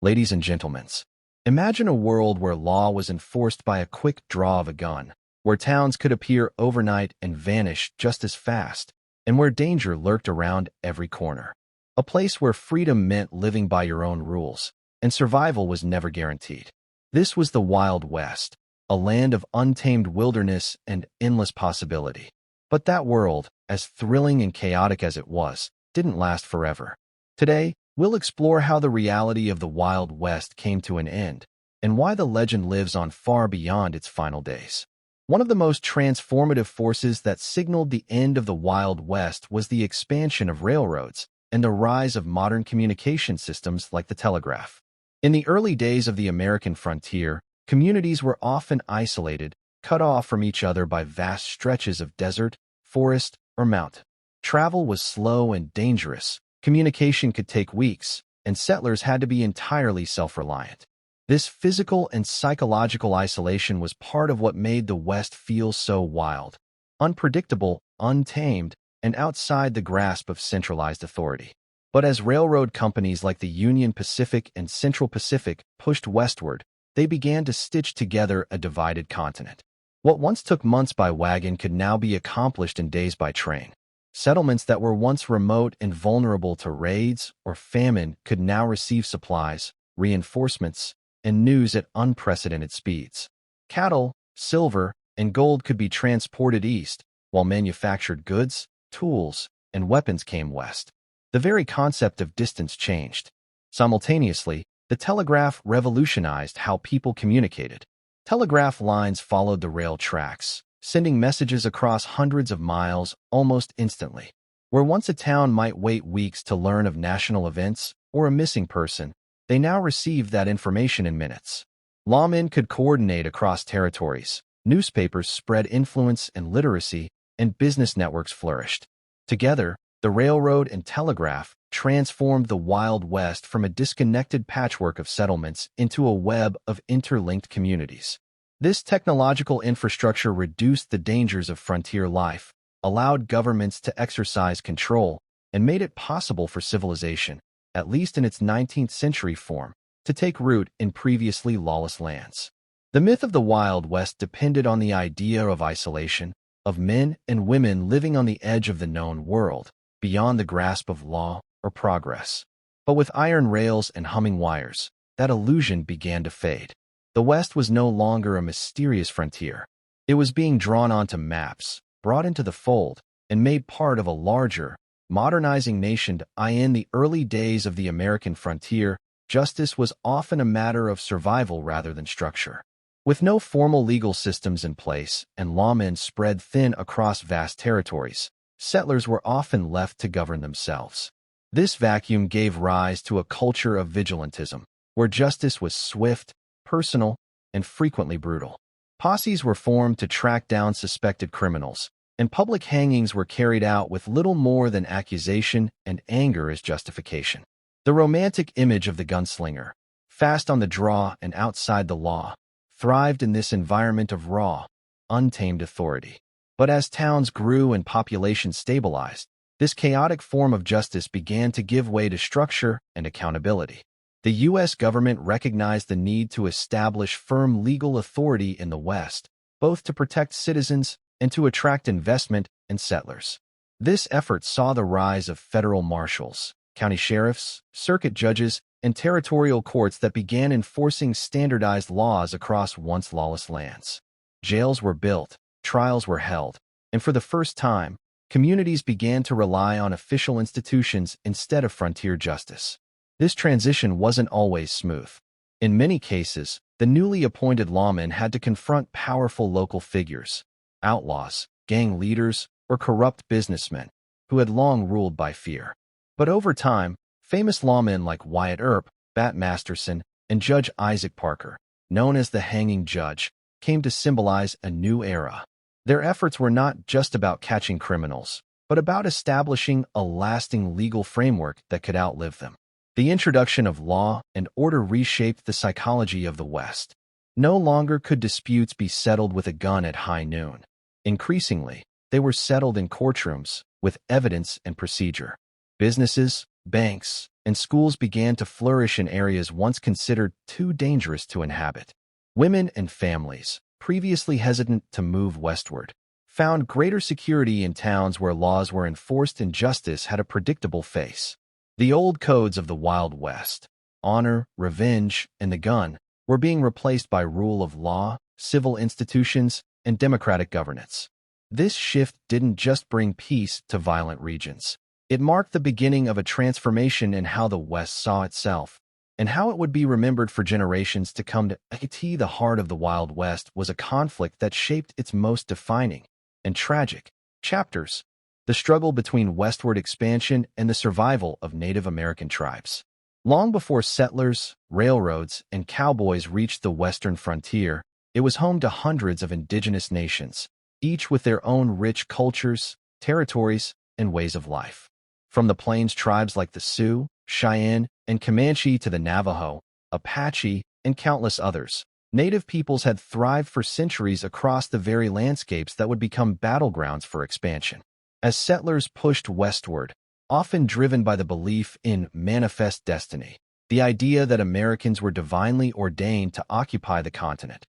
Ladies and gentlemen, imagine a world where law was enforced by a quick draw of a gun, where towns could appear overnight and vanish just as fast, and where danger lurked around every corner. A place where freedom meant living by your own rules, and survival was never guaranteed. This was the Wild West, a land of untamed wilderness and endless possibility. But that world, as thrilling and chaotic as it was, didn't last forever. Today, we'll explore how the reality of the Wild West came to an end, and why the legend lives on far beyond its final days. One of the most transformative forces that signaled the end of the Wild West was the expansion of railroads and the rise of modern communication systems like the telegraph. In the early days of the American frontier, communities were often isolated, cut off from each other by vast stretches of desert, forest, or mountain. Travel was slow and dangerous, communication could take weeks, and settlers had to be entirely self-reliant. This physical and psychological isolation was part of what made the West feel so wild, unpredictable, untamed, and outside the grasp of centralized authority. But as railroad companies like the Union Pacific and Central Pacific pushed westward, they began to stitch together a divided continent. What once took months by wagon could now be accomplished in days by train. Settlements that were once remote and vulnerable to raids or famine could now receive supplies, reinforcements, and news at unprecedented speeds. Cattle, silver, and gold could be transported east, while manufactured goods, tools, and weapons came west. The very concept of distance changed. Simultaneously, the telegraph revolutionized how people communicated. Telegraph lines followed the rail tracks, sending messages across hundreds of miles almost instantly. Where once a town might wait weeks to learn of national events or a missing person, they now received that information in minutes. Lawmen could coordinate across territories, newspapers spread influence and literacy, and business networks flourished. Together, the railroad and telegraph transformed the Wild West from a disconnected patchwork of settlements into a web of interlinked communities. This technological infrastructure reduced the dangers of frontier life, allowed governments to exercise control, and made it possible for civilization, at least in its 19th century form, to take root in previously lawless lands. The myth of the Wild West depended on the idea of isolation, of men and women living on the edge of the known world, beyond the grasp of law or progress. But with iron rails and humming wires, that illusion began to fade. The West was no longer a mysterious frontier. It was being drawn onto maps, brought into the fold, and made part of a larger, modernizing nation. In the early days of the American frontier, justice was often a matter of survival rather than structure. With no formal legal systems in place and lawmen spread thin across vast territories, settlers were often left to govern themselves. This vacuum gave rise to a culture of vigilantism, where justice was swift, personal, and frequently brutal. Posses were formed to track down suspected criminals, and public hangings were carried out with little more than accusation and anger as justification. The romantic image of the gunslinger, fast on the draw and outside the law, thrived in this environment of raw, untamed authority. But as towns grew and population stabilized, this chaotic form of justice began to give way to structure and accountability. The U.S. government recognized the need to establish firm legal authority in the West, both to protect citizens and to attract investment and settlers. This effort saw the rise of federal marshals, county sheriffs, circuit judges, and territorial courts that began enforcing standardized laws across once lawless lands. Jails were built, trials were held, and for the first time, communities began to rely on official institutions instead of frontier justice. This transition wasn't always smooth. In many cases, the newly appointed lawmen had to confront powerful local figures, outlaws, gang leaders, or corrupt businessmen who had long ruled by fear. But over time, famous lawmen like Wyatt Earp, Bat Masterson, and Judge Isaac Parker, known as the Hanging Judge, came to symbolize a new era. Their efforts were not just about catching criminals, but about establishing a lasting legal framework that could outlive them. The introduction of law and order reshaped the psychology of the West. No longer could disputes be settled with a gun at high noon. Increasingly, they were settled in courtrooms, with evidence and procedure. Businesses, banks, and schools began to flourish in areas once considered too dangerous to inhabit. Women and families, previously hesitant to move westward, found greater security in towns where laws were enforced and justice had a predictable face. The old codes of the Wild West, honor, revenge, and the gun, were being replaced by rule of law, civil institutions, and democratic governance. This shift didn't just bring peace to violent regions. It marked the beginning of a transformation in how the West saw itself, and how it would be remembered for generations to come. The heart of the Wild West was a conflict that shaped its most defining and tragic chapters: the struggle between westward expansion and the survival of Native American tribes. Long before settlers, railroads, and cowboys reached the western frontier, it was home to hundreds of indigenous nations, each with their own rich cultures, territories, and ways of life. From the Plains tribes like the Sioux, Cheyenne, and Comanche to the Navajo, Apache, and countless others, Native peoples had thrived for centuries across the very landscapes that would become battlegrounds for expansion. As settlers pushed westward, often driven by the belief in manifest destiny, the idea that Americans were divinely ordained to occupy the continent,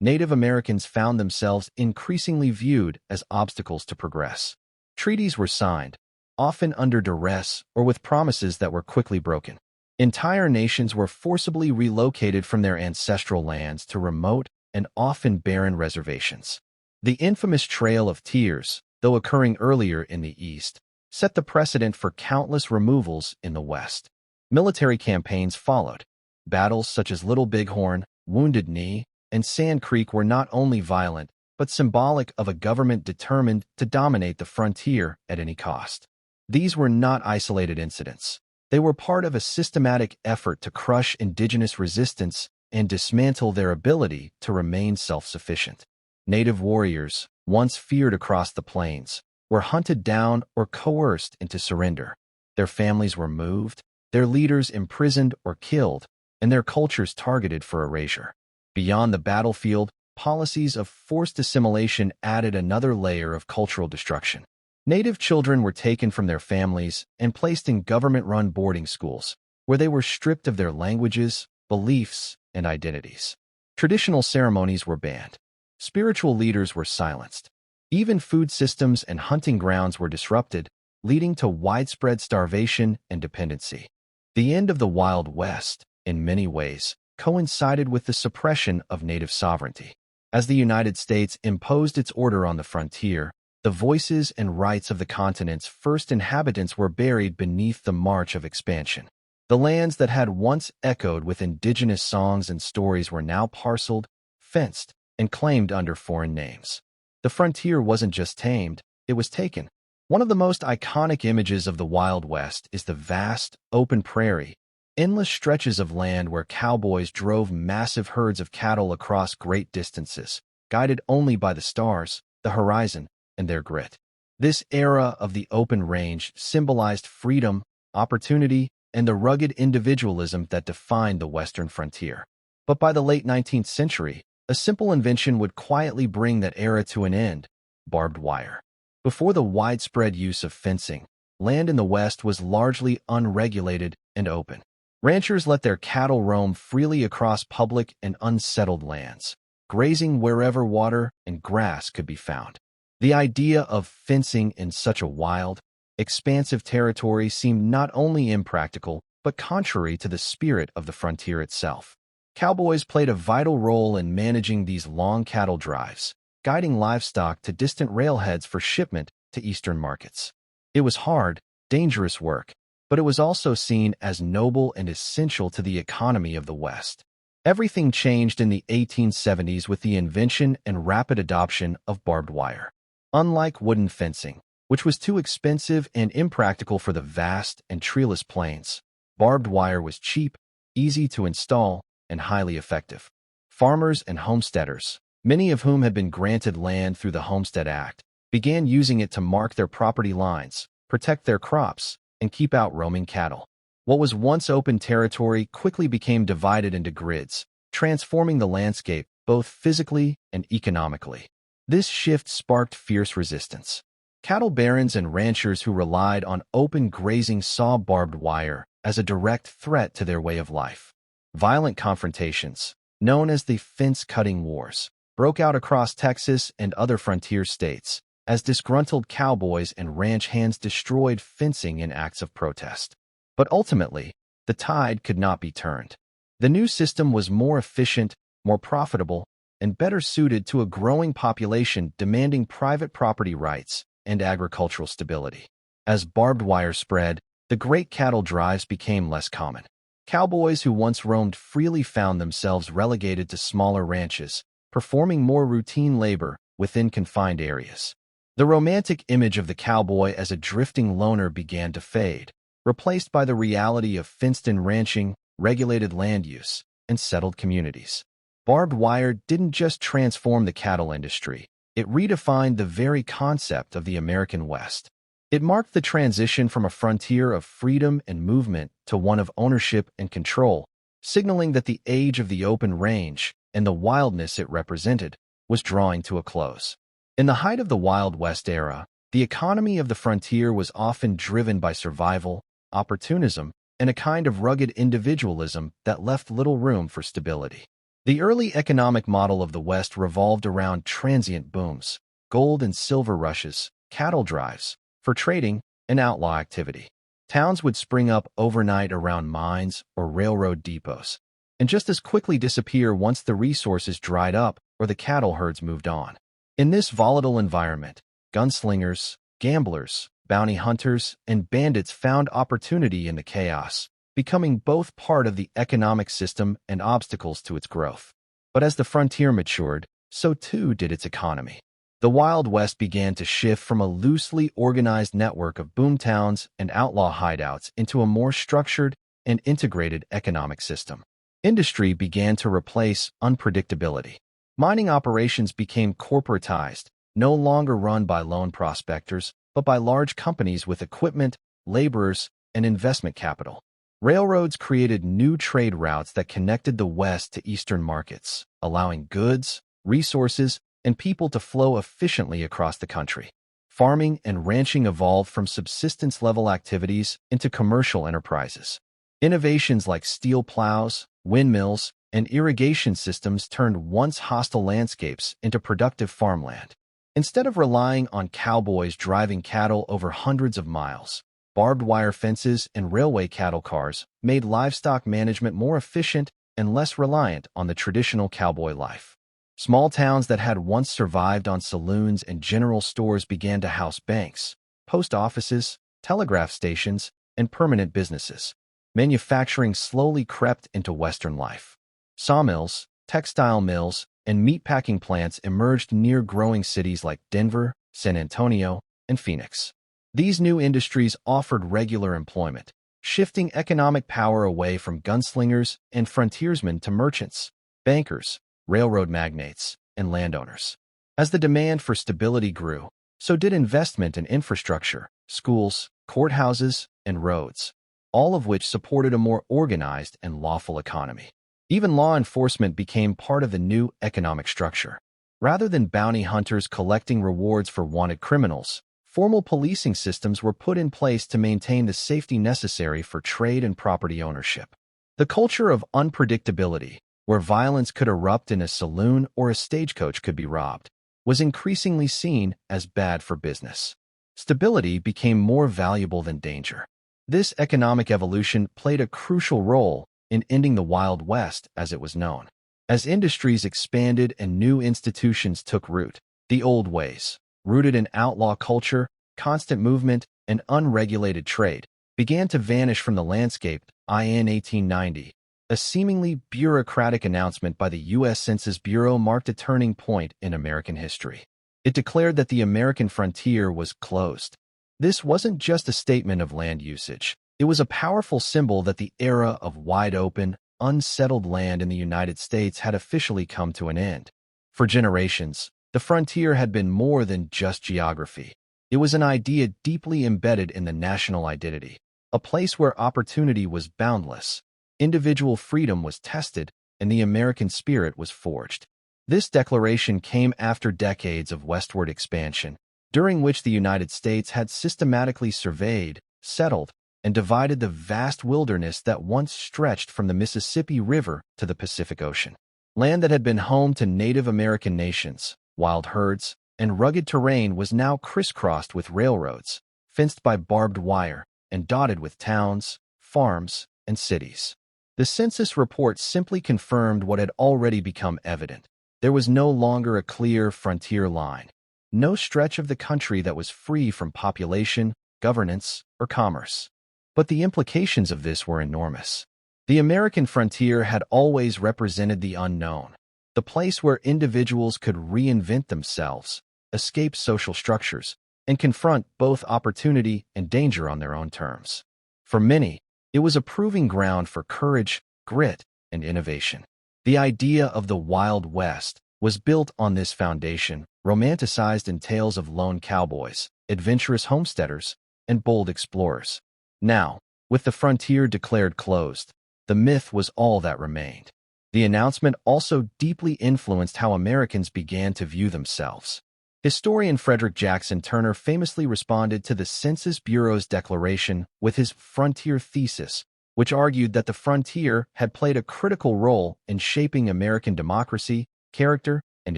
Native Americans found themselves increasingly viewed as obstacles to progress. Treaties were signed, often under duress or with promises that were quickly broken. Entire nations were forcibly relocated from their ancestral lands to remote and often barren reservations. The infamous Trail of Tears, though occurring earlier in the East, set the precedent for countless removals in the West. Military campaigns followed. Battles such as Little Bighorn, Wounded Knee, and Sand Creek were not only violent, but symbolic of a government determined to dominate the frontier at any cost. These were not isolated incidents. They were part of a systematic effort to crush indigenous resistance and dismantle their ability to remain self-sufficient. Native warriors, once feared across the plains, were hunted down or coerced into surrender. Their families were moved, their leaders imprisoned or killed, and their cultures targeted for erasure. Beyond the battlefield, policies of forced assimilation added another layer of cultural destruction. Native children were taken from their families and placed in government-run boarding schools, where they were stripped of their languages, beliefs, and identities. Traditional ceremonies were banned. Spiritual leaders were silenced. Even food systems and hunting grounds were disrupted, leading to widespread starvation and dependency. The end of the Wild West, in many ways, coincided with the suppression of native sovereignty. As the United States imposed its order on the frontier, the voices and rights of the continent's first inhabitants were buried beneath the march of expansion. The lands that had once echoed with indigenous songs and stories were now parceled, fenced, and claimed under foreign names. The frontier wasn't just tamed, it was taken. One of the most iconic images of the Wild West is the vast, open prairie, endless stretches of land where cowboys drove massive herds of cattle across great distances, guided only by the stars, the horizon, and their grit. This era of the open range symbolized freedom, opportunity, and the rugged individualism that defined the western frontier. But by the late 19th century, a simple invention would quietly bring that era to an end: barbed wire. Before the widespread use of fencing, land in the West was largely unregulated and open. Ranchers let their cattle roam freely across public and unsettled lands, grazing wherever water and grass could be found. The idea of fencing in such a wild, expansive territory seemed not only impractical, but contrary to the spirit of the frontier itself. Cowboys played a vital role in managing these long cattle drives, guiding livestock to distant railheads for shipment to eastern markets. It was hard, dangerous work, but it was also seen as noble and essential to the economy of the West. Everything changed in the 1870s with the invention and rapid adoption of barbed wire. Unlike wooden fencing, which was too expensive and impractical for the vast and treeless plains, barbed wire was cheap, easy to install, and highly effective. Farmers and homesteaders, many of whom had been granted land through the Homestead Act, began using it to mark their property lines, protect their crops, and keep out roaming cattle. What was once open territory quickly became divided into grids, transforming the landscape both physically and economically. This shift sparked fierce resistance. Cattle barons and ranchers who relied on open grazing saw barbed wire as a direct threat to their way of life. Violent confrontations, known as the fence-cutting wars, broke out across Texas and other frontier states as disgruntled cowboys and ranch hands destroyed fencing in acts of protest. But ultimately, the tide could not be turned. The new system was more efficient, more profitable, and better suited to a growing population demanding private property rights and agricultural stability. As barbed wire spread, the great cattle drives became less common. Cowboys who once roamed freely found themselves relegated to smaller ranches, performing more routine labor within confined areas. The romantic image of the cowboy as a drifting loner began to fade, replaced by the reality of fenced-in ranching, regulated land use, and settled communities. Barbed wire didn't just transform the cattle industry, it redefined the very concept of the American West. It marked the transition from a frontier of freedom and movement to one of ownership and control, signaling that the age of the open range and the wildness it represented was drawing to a close. In the height of the Wild West era, the economy of the frontier was often driven by survival, opportunism, and a kind of rugged individualism that left little room for stability. The early economic model of the West revolved around transient booms, gold and silver rushes, cattle drives, for trading, and outlaw activity. Towns would spring up overnight around mines or railroad depots, and just as quickly disappear once the resources dried up or the cattle herds moved on. In this volatile environment, gunslingers, gamblers, bounty hunters, and bandits found opportunity in the chaos, becoming both part of the economic system and obstacles to its growth. But as the frontier matured, so too did its economy. The Wild West began to shift from a loosely organized network of boomtowns and outlaw hideouts into a more structured and integrated economic system. Industry began to replace unpredictability. Mining operations became corporatized, no longer run by lone prospectors, but by large companies with equipment, laborers, and investment capital. Railroads created new trade routes that connected the West to Eastern markets, allowing goods, resources, and people to flow efficiently across the country. Farming and ranching evolved from subsistence-level activities into commercial enterprises. Innovations like steel plows, windmills, and irrigation systems turned once hostile landscapes into productive farmland. Instead of relying on cowboys driving cattle over hundreds of miles, barbed wire fences and railway cattle cars made livestock management more efficient and less reliant on the traditional cowboy life. Small towns that had once survived on saloons and general stores began to house banks, post offices, telegraph stations, and permanent businesses. Manufacturing slowly crept into Western life. Sawmills, textile mills, and meatpacking plants emerged near growing cities like Denver, San Antonio, and Phoenix. These new industries offered regular employment, shifting economic power away from gunslingers and frontiersmen to merchants, bankers, railroad magnates, and landowners. As the demand for stability grew, so did investment in infrastructure, schools, courthouses, and roads, all of which supported a more organized and lawful economy. Even law enforcement became part of the new economic structure. Rather than bounty hunters collecting rewards for wanted criminals, formal policing systems were put in place to maintain the safety necessary for trade and property ownership. The culture of unpredictability, where violence could erupt in a saloon or a stagecoach could be robbed, was increasingly seen as bad for business. Stability became more valuable than danger. This economic evolution played a crucial role in ending the Wild West as it was known. As industries expanded and new institutions took root, the old ways, rooted in outlaw culture, constant movement, and unregulated trade, began to vanish from the landscape. In 1890, a seemingly bureaucratic announcement by the U.S. Census Bureau marked a turning point in American history. It declared that the American frontier was closed. This wasn't just a statement of land usage. It was a powerful symbol that the era of wide-open, unsettled land in the United States had officially come to an end. For generations, the frontier had been more than just geography. It was an idea deeply embedded in the national identity, a place where opportunity was boundless, individual freedom was tested, and the American spirit was forged. This declaration came after decades of westward expansion, during which the United States had systematically surveyed, settled, and divided the vast wilderness that once stretched from the Mississippi River to the Pacific Ocean. Land that had been home to Native American nations, wild herds, and rugged terrain was now crisscrossed with railroads, fenced by barbed wire, and dotted with towns, farms, and cities. The census report simply confirmed what had already become evident. There was no longer a clear frontier line, no stretch of the country that was free from population, governance, or commerce. But the implications of this were enormous. The American frontier had always represented the unknown, the place where individuals could reinvent themselves, escape social structures, and confront both opportunity and danger on their own terms. For many, it was a proving ground for courage, grit, and innovation. The idea of the Wild West was built on this foundation, romanticized in tales of lone cowboys, adventurous homesteaders, and bold explorers. Now, with the frontier declared closed, the myth was all that remained. The announcement also deeply influenced how Americans began to view themselves. Historian Frederick Jackson Turner famously responded to the Census Bureau's declaration with his frontier thesis, which argued that the frontier had played a critical role in shaping American democracy, character, and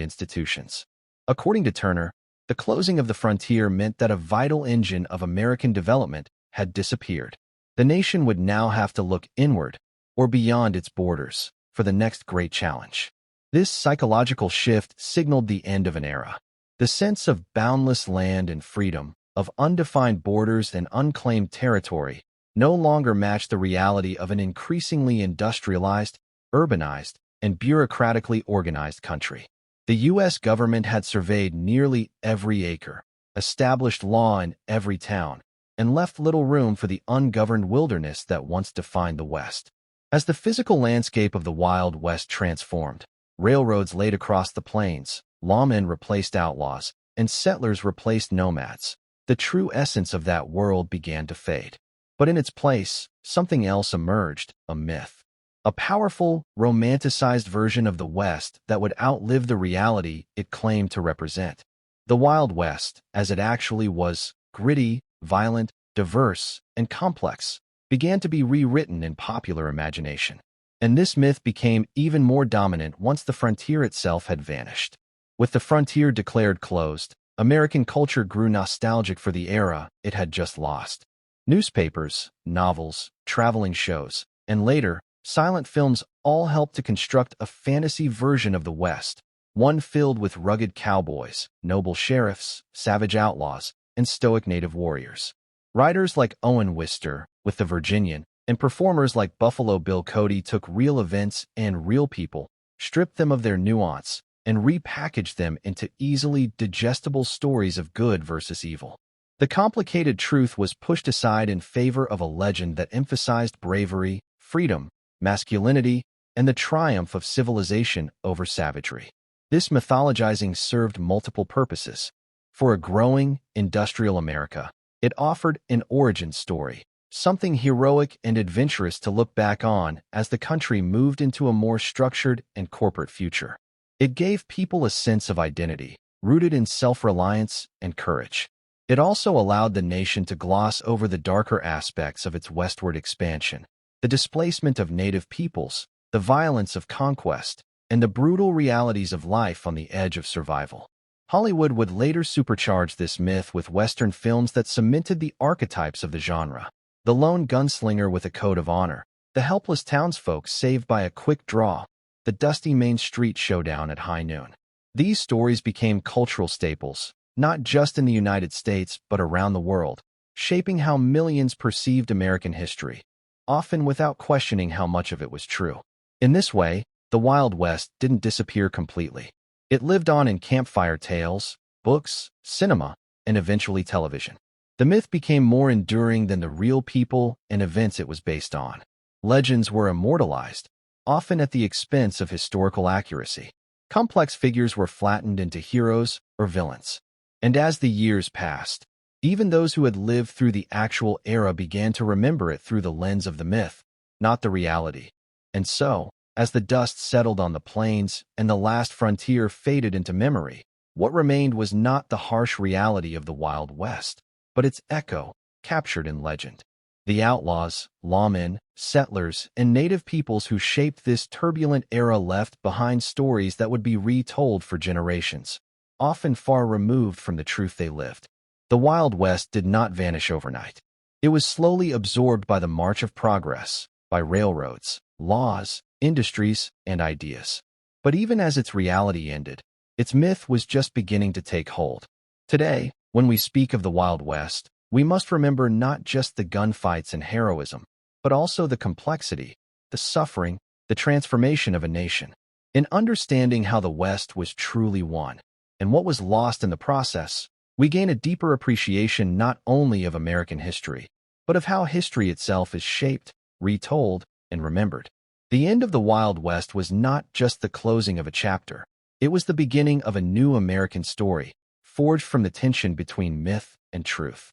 institutions. According to Turner, the closing of the frontier meant that a vital engine of American development had disappeared. The nation would now have to look inward, or beyond its borders, for the next great challenge. This psychological shift signaled the end of an era. The sense of boundless land and freedom, of undefined borders and unclaimed territory, no longer matched the reality of an increasingly industrialized, urbanized, and bureaucratically organized country. The U.S. government had surveyed nearly every acre, established law in every town, and left little room for the ungoverned wilderness that once defined the West. As the physical landscape of the Wild West transformed, railroads laid across the plains, lawmen replaced outlaws, and settlers replaced nomads. The true essence of that world began to fade. But in its place, something else emerged, a myth. A powerful, romanticized version of the West that would outlive the reality it claimed to represent. The Wild West, as it actually was, gritty, violent, diverse, and complex, began to be rewritten in popular imagination. And this myth became even more dominant once the frontier itself had vanished. With the frontier declared closed, American culture grew nostalgic for the era it had just lost. Newspapers, novels, traveling shows, and later, silent films all helped to construct a fantasy version of the West, one filled with rugged cowboys, noble sheriffs, savage outlaws, and stoic native warriors. Writers like Owen Wister, with The Virginian, and performers like Buffalo Bill Cody took real events and real people, stripped them of their nuance, and repackaged them into easily digestible stories of good versus evil. The complicated truth was pushed aside in favor of a legend that emphasized bravery, freedom, masculinity, and the triumph of civilization over savagery. This mythologizing served multiple purposes. For a growing, industrial America, it offered an origin story, something heroic and adventurous to look back on as the country moved into a more structured and corporate future. It gave people a sense of identity, rooted in self-reliance and courage. It also allowed the nation to gloss over the darker aspects of its westward expansion, the displacement of native peoples, the violence of conquest, and the brutal realities of life on the edge of survival. Hollywood would later supercharge this myth with Western films that cemented the archetypes of the genre. The lone gunslinger with a code of honor, the helpless townsfolk saved by a quick draw, the dusty Main Street showdown at high noon. These stories became cultural staples, not just in the United States but around the world, shaping how millions perceived American history, often without questioning how much of it was true. In this way, the Wild West didn't disappear completely. It lived on in campfire tales, books, cinema, and eventually television. The myth became more enduring than the real people and events it was based on. Legends were immortalized, often at the expense of historical accuracy. Complex figures were flattened into heroes or villains. And as the years passed, even those who had lived through the actual era began to remember it through the lens of the myth, not the reality. And so, as the dust settled on the plains and the last frontier faded into memory, What remained was not the harsh reality of the Wild West, but its echo, captured in legend. The outlaws, lawmen, settlers, and native peoples who shaped this turbulent era left behind stories that would be retold for generations, often far removed from the truth they lived. The Wild West did not vanish overnight. It was slowly absorbed by the march of progress, by railroads, laws, industries, and ideas. But even as its reality ended, its myth was just beginning to take hold. Today, when we speak of the Wild West, we must remember not just the gunfights and heroism, but also the complexity, the suffering, the transformation of a nation. In understanding how the West was truly won, and what was lost in the process, we gain a deeper appreciation not only of American history, but of how history itself is shaped, retold, and remembered. The end of the Wild West was not just the closing of a chapter. It was the beginning of a new American story, forged from the tension between myth and truth.